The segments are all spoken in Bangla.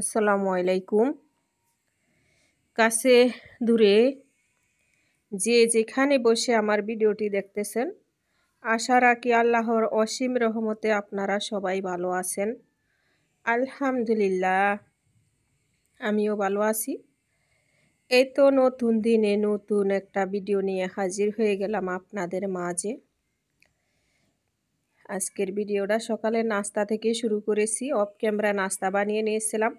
আসসালামু আলাইকুম। কাছে দূরে যে যেখানে বসে আমার ভিডিওটি দেখতেছেন, আশা রাখি আল্লাহর অসীম রহমতে আপনারা সবাই ভালো আছেন। আলহামদুলিল্লাহ, আমিও ভালো আছি। এই তো নতুন দিনে নতুন একটা ভিডিও নিয়ে হাজির হয়ে গেলাম আপনাদের মাঝে। আজকের ভিডিওটা সকালে নাস্তা থেকে শুরু করেছি। অফ ক্যামেরা নাস্তা বানিয়ে নিয়েছিলাম।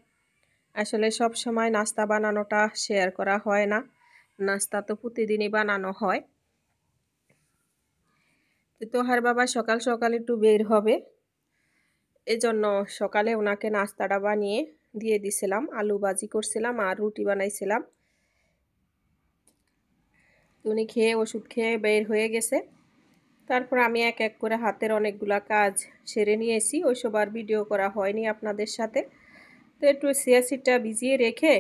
আসলে সব সময় নাস্তা বানানোটা শেয়ার করা হয় না, নাস্তা তো প্রতিদিনই বানানো হয়। তো তোহার বাবা সকাল সকাল একটু বের হবে, এজন্য সকালে ওনাকে নাস্তাটা বানিয়ে দিয়ে দিছিলাম। আলু ভাজি করছিলাম আর রুটি বানাইছিলাম। উনি খেয়ে ওষুধ খেয়ে বের হয়ে গেছে। তারপর আমি এক এক করে হাতের অনেকগুলা কাজ সেরে নিয়েছি, ওইসব আর ভিডিও করা হয়নি আপনাদের সাথে। তো একটু সিয়াসিডটা ভিজিয়ে রেখে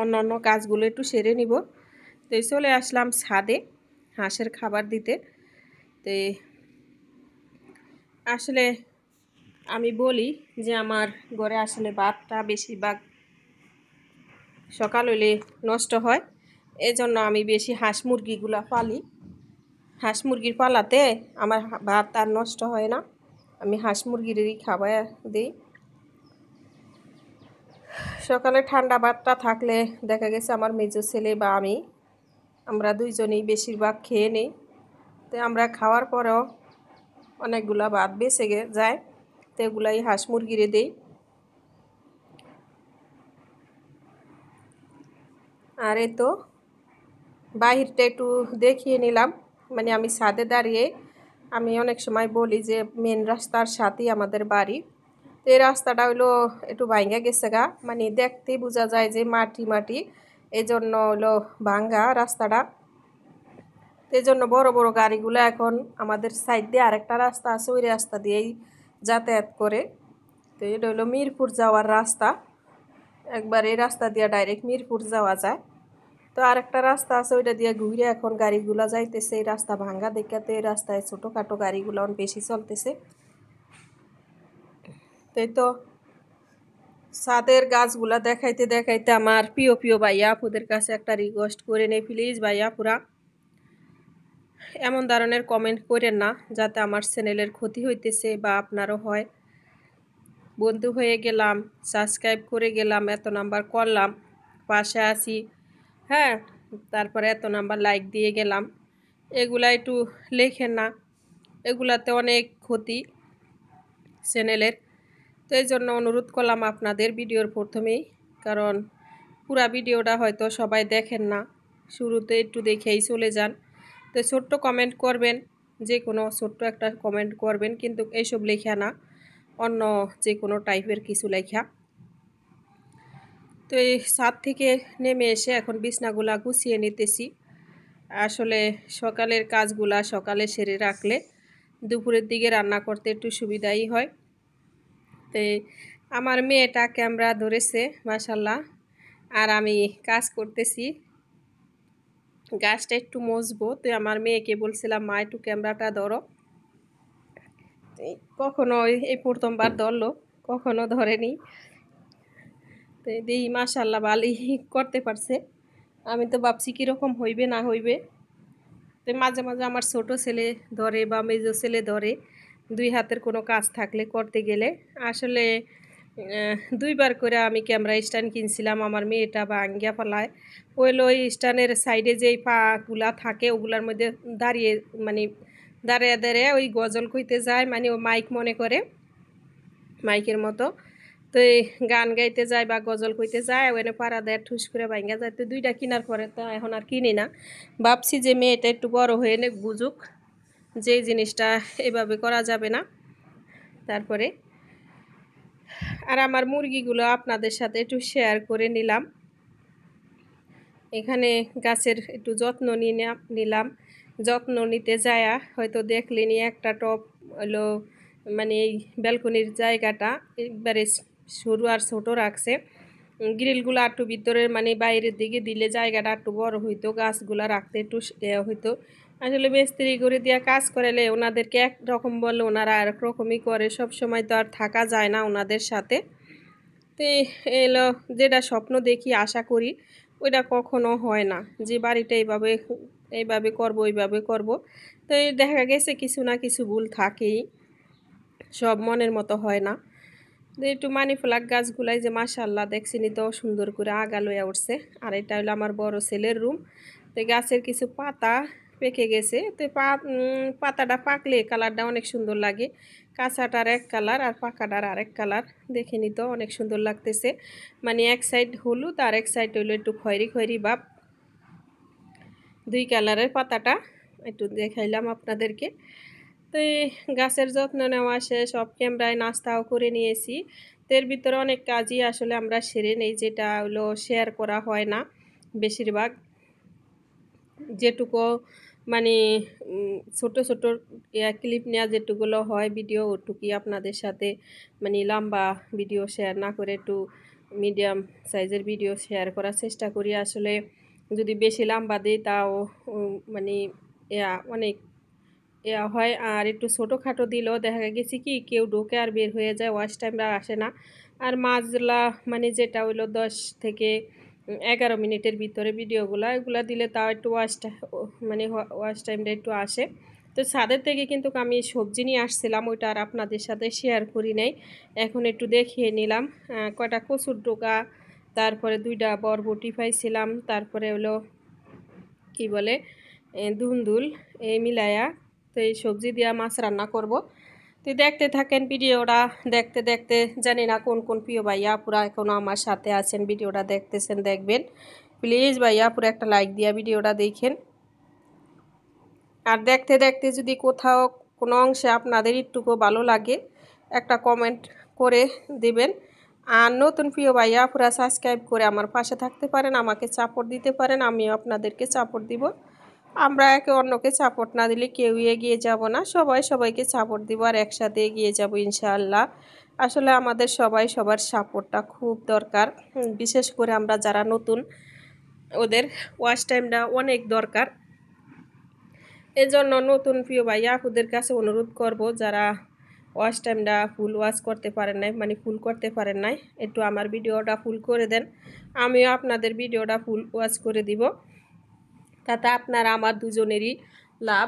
অন্য কাজগুলো একটু সেরে নিব। তো চলে আসলাম ছাদে হাঁসের খাবার দিতে। তো আসলে আমি বলি যে আমার ঘরে আসলে ভাতটা বেশিরভাগ সকাল হলে নষ্ট হয়, এজন্য আমি বেশি হাঁস মুরগিগুলো পালি। হাঁস মুরগির পালাতে আমার ভাত আর নষ্ট হয় না, আমি হাঁস মুরগিরই খাবার দিই। সকালে ঠান্ডা ভাতটা থাকলে দেখা গেছে আমার মেজো ছেলে বা আমরা দুইজনেই বেশিরভাগ খেয়ে নিই। তো আমরা খাওয়ার পরেও অনেকগুলা ভাত বেঁচে যায়, তো এগুলাই হাঁস মুরগিরে দিই। আর এই তো বাহিরটা একটু দেখিয়ে নিলাম, মানে আমি ছাদে দাঁড়িয়ে আমি অনেক সময় বলি যে মেন রাস্তার সাথেই আমাদের বাড়ি। তো এই রাস্তাটা হইলো একটু ভাঙ্গা গেছে গা, মানে দেখতেই বোঝা যায় যে মাটি মাটি, এই জন্য হলো ভাঙ্গা রাস্তাটা। এই জন্য বড় বড় গাড়িগুলো এখন আমাদের সাইড দিয়ে আরেকটা রাস্তা আছে, ওই রাস্তা দিয়েই যাতায়াত করে। তো এটা হলো মিরপুর যাওয়ার রাস্তা, একবার এই রাস্তা দিয়ে ডাইরেক্ট মিরপুর যাওয়া যায়। তো আরেকটা রাস্তা আছে, ওইটা দিয়ে ঘুরে এখন গাড়িগুলো যাইতেছে। এই রাস্তা ভাঙ্গা দেখাতে এই রাস্তায় ছোটোখাটো গাড়িগুলো বেশি চলতেছে। তাই তো ছাদের গাছগুলা দেখাইতে দেখাইতে আমার প্রিয় প্রিয় ভাইয়া আপুদের কাছে একটা রিকোয়েস্ট করে নেই, প্লিজ ভাইয়া পুরা এমন ধরনের কমেন্ট করেন না যাতে আমার চ্যানেলের ক্ষতি হইতেছে বা আপনারও হয়। বন্ধু হয়ে গেলাম, সাবস্ক্রাইব করে গেলাম, এত নাম্বার করলাম, পাশে আছি, হ্যাঁ, তারপরে এত নাম্বার লাইক দিয়ে গেলাম, এগুলা একটু লেখেন না, এগুলাতে অনেক ক্ষতি চ্যানেলের। তো এই জন্য অনুরোধ করলাম আপনাদের ভিডিওর প্রথমেই, কারণ পুরা ভিডিওটা হয়তো সবাই দেখেন না, শুরুতে একটু দেখেই চলে যান। তো ছোট্ট কমেন্ট করবেন, যে কোনো ছোট্ট একটা কমেন্ট করবেন, কিন্তু এইসব লেখা না, অন্য যে কোনো টাইপের কিছু লেখা। তো এই ছাদ থেকে নেমে এসে এখন বিছনাগুলা গুছিয়ে নিতেছি। আসলে সকালের কাজগুলা সকালে সেরে রাখলে দুপুরের দিকে রান্না করতে একটু সুবিধাই হয়। তো আমার মেয়েটা ক্যামেরা ধরেছে মাশাল্লাহ, আর আমি কাজ করতেছি, গাছটা একটু মজবো। তো আমার মেয়েকে বলছিলাম মা একটু ক্যামেরাটা ধরো, কখনো এই প্রথমবার ধরলো, কখনো ধরেনি। তো দেখি মাশাল্লাহ ভালোই করতে পারছে। আমি তো ভাবছি কীরকম হইবে না হইবে। তো মাঝে মাঝে আমার ছোট ছেলে ধরে বা মেজো ছেলে ধরে, দুই হাতের কোনো কাজ থাকলে করতে গেলে। আসলে দুইবার করে আমি ক্যামেরা স্ট্যান্ড কিনছিলাম, আমার মেয়েটা ভাঙ্গিয়া ফেলায়। ওই স্ট্যান্ডের সাইডে যেই পাগুলা থাকে ওগুলার মধ্যে দাঁড়িয়ে মানে দাঁড়িয়ে দাঁড়িয়ে ওই গজল কইতে যায়, মানে ও মাইক মনে করে মাইকের মতো। তো এই গান গাইতে যায় বা গজল কইতে যায়, ওখানে পাড়া দেয় ঠুস করে ভাঙ্গা যায়। তো দুইটা কেনার পরে তো এখন আর কিনি না, ভাবছি যে মেয়েটা একটু বড় হয়ে নে বুঝুক যে জিনিসটা এভাবে করা যাবে না। তারপরে আর আমার মুরগিগুলো আপনাদের সাথে একটু শেয়ার করে নিলাম। এখানে গাছের একটু যত্ন নিলাম। যত্ন নিতে যায়া হয়তো দেখলেনি একটা টব হলো, মানে এই ব্যালকনির জায়গাটা একবারে সরু আর ছোটো রাখছে। গ্রিলগুলো একটু ভিতরের মানে বাইরের দিকে দিলে জায়গাটা একটু বড় হইতো, গাছগুলা রাখতে একটু হইতো। আসলে মিস্ত্রি করে দিয়া কাজ করালে ওনাদেরকে একরকম বলে ওনারা আরেক রকমই করে, সব সময় তো আর থাকা যায় না ওনাদের সাথে। তো এলো যেটা স্বপ্ন দেখি আশা করি ওইটা কখনো হয় না, যে বাড়িটা এইভাবে এইভাবে করব ওইভাবে করব। তো এই দেখা গেছে কিছু না কিছু ভুল থাকেই, সব মনের মতো হয় না। তো একটু মানি ফ্লাগ গাছগুলাই যে মাশাআল্লাহ দেখছিনি তো সুন্দর করে আগা লইয়া উঠছে। আর এটা হলো আমার বড় ছেলের রুম। তো গাছের কিছু পাতা পেকে গেছে, তো পাতাটা পাকলে কালারটা অনেক সুন্দর লাগে। কাঁচাটার এক কালার আর পাকাটার আরেক কালার, দেখিনি তো অনেক সুন্দর লাগতেছে। মানে এক সাইড হলুদ আর এক সাইড হইলো একটু খয়েরি খয়েরি ভাব, দুই কালারের পাতাটা একটু দেখাইলাম আপনাদেরকে। তো এই গাছের যত্ন নেওয়া শেষ, সব ক্যামেরায় নাস্তাও করে নিয়েছি। তো এর ভিতরে অনেক কাজই আসলে আমরা সেরে নেই, যেটা হলো শেয়ার করা হয় না বেশিরভাগ। যেটুকু মানে ছোট ছোট ক্লিপ নেওয়া যেটুকুলো হয় ভিডিও, ওটুকুই আপনাদের সাথে মানে লম্বা ভিডিও শেয়ার না করে একটু মিডিয়াম সাইজের ভিডিও শেয়ার করার চেষ্টা করি। আসলে যদি বেশি লম্বা দিই তাও মানে অনেক হয়, আর একটু ছোটোখাটো দিলেও দেখা গেছে কি কেউ ঢোকে আর বের হয়ে যায়, ওয়াচ টাইমটা আসে না। আর মাঝলা মানে যেটা হইলো 10 থেকে 11 মিনিটের ভিতরে ভিডিওগুলো, এগুলো দিলে তাও একটু মানে ওয়াচ টাইমটা একটু আসে। তো ছাদের থেকে কিন্তু আমি সবজি নিয়ে আসছিলাম, ওইটা আর আপনাদের সাথে শেয়ার করি নাই, এখন একটু দেখিয়ে নিলাম। কয়টা কচুর ডোকা, তারপরে 2টা বরবটি পাইছিলাম, তারপরে হলো কি বলে ধুন্দুল, এই মিলায়া তো এই সবজি দিয়া মাছ রান্না করব। তো দেখতে থাকেন ভিডিওটা, দেখতে দেখতে জানি না কোন কোন প্রিয় ভাইয়া পুরা এখনও আমার সাথে আছেন, ভিডিওটা দেখতেছেন, দেখবেন প্লিজ ভাইয়া পুরো একটা লাইক দিয়া ভিডিওটা দেখেন। আর দেখতে দেখতে যদি কোথাও কোনো অংশে আপনাদের একটুকু ভালো লাগে একটা কমেন্ট করে দিবেন। আর নতুন প্রিয় ভাইয়া পুরা সাবস্ক্রাইব করে আমার পাশে থাকতে পারেন, আমাকে সাপোর্ট দিতে পারেন, আমিও আপনাদেরকে সাপোর্ট দিব। আমরা একে অন্যকে সাপোর্ট না দিলে কেউই এগিয়ে যাব না, সবাই সবাইকে সাপোর্ট দিব আর একসাথে এগিয়ে যাব ইনশাআল্লাহ। আসলে আমাদের সবাই সবার সাপোর্টটা খুব দরকার, বিশেষ করে আমরা যারা নতুন ওদের ওয়াচ টাইমটা অনেক দরকার। এজন্য নতুন প্রিয় ভাইয়া আপুদের কাছে অনুরোধ করব, যারা ওয়াচ টাইমটা ফুল ওয়াচ করতে পারেন নাই, মানে ফুল করতে পারেন নাই, একটু আমার ভিডিওটা ফুল করে দেন, আমিও আপনাদের ভিডিওটা ফুল ওয়াচ করে দিব, তাতে আপনারা আমার দুজনেরই লাভ।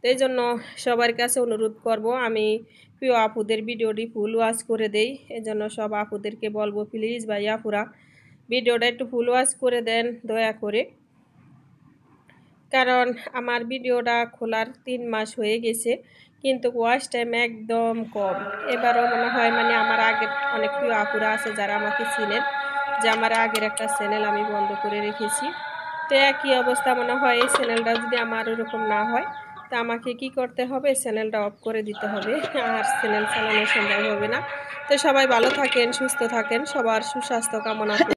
এই জন্য সবার কাছে অনুরোধ করব, আমি প্রিয় আপুদের ভিডিওটি ফুল ওয়াচ করে দেই। এজন্য সব আপুদেরকে বলবো প্লিজ ভাই আপুরা ভিডিওটা একটু ফুল ওয়াচ করে দেন দয়া করে, কারণ আমার ভিডিওটা খোলার 3 মাস হয়ে গেছে কিন্তু ওয়াচ টাইম একদম কম। এবারও মনে হয় মানে আমার আগের অনেক প্রিয় আপুরা আছে যারা আমাকে চিনেন, যে আমার আগের একটা চ্যানেল আমি বন্ধ করে রেখেছি। তো একই অবস্থা মনে হয় এই চ্যানেলটা যদি আমার ওরকম না হয়, তা আমাকে কি করতে হবে, চ্যানেলটা অফ করে দিতে হবে, আর চ্যানেল চালানো সম্ভব হবে না। তো সবাই ভালো থাকেন, সুস্থ থাকেন, সবার সুস্বাস্থ্য কামনা